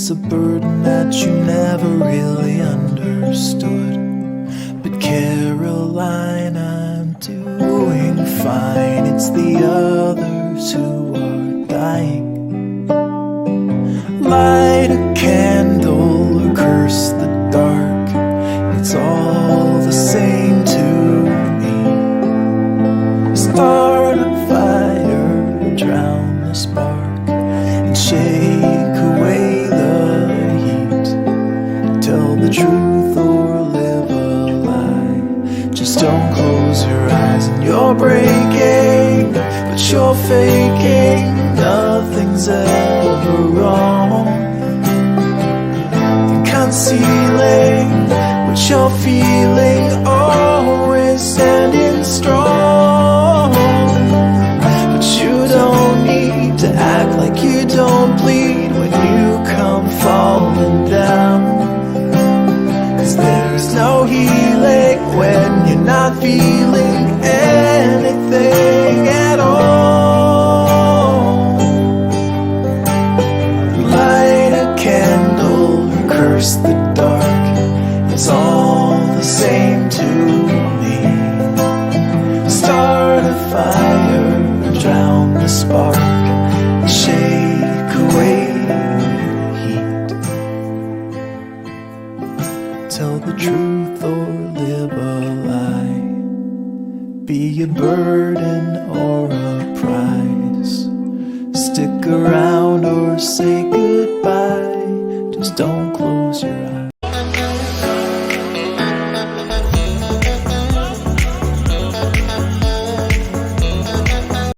was a burden that you never really understood. But Caroline, I'm doing fine. It's the others who are dying. Light a candle or curse the dark, it's all the same to me. Start a fire, drown the spark, and shake away the heat. Tell the truth or live a lie. Just don't close your eyes. And you're breaking, but you're faking. Nothing's ever wrong. And concealing what you're feeling, always standing strong. But you don't need to act like you don't bleed when you come falling down. 'Cause there's no healing when you're not feeling anything at all. Light a candle, curse the dark, it's all the same to me. Start a fire, drown the spark, shake away the heat. Tell the truth or live a lie. Be a burden or a prize. Stick around or say goodbye. Just don't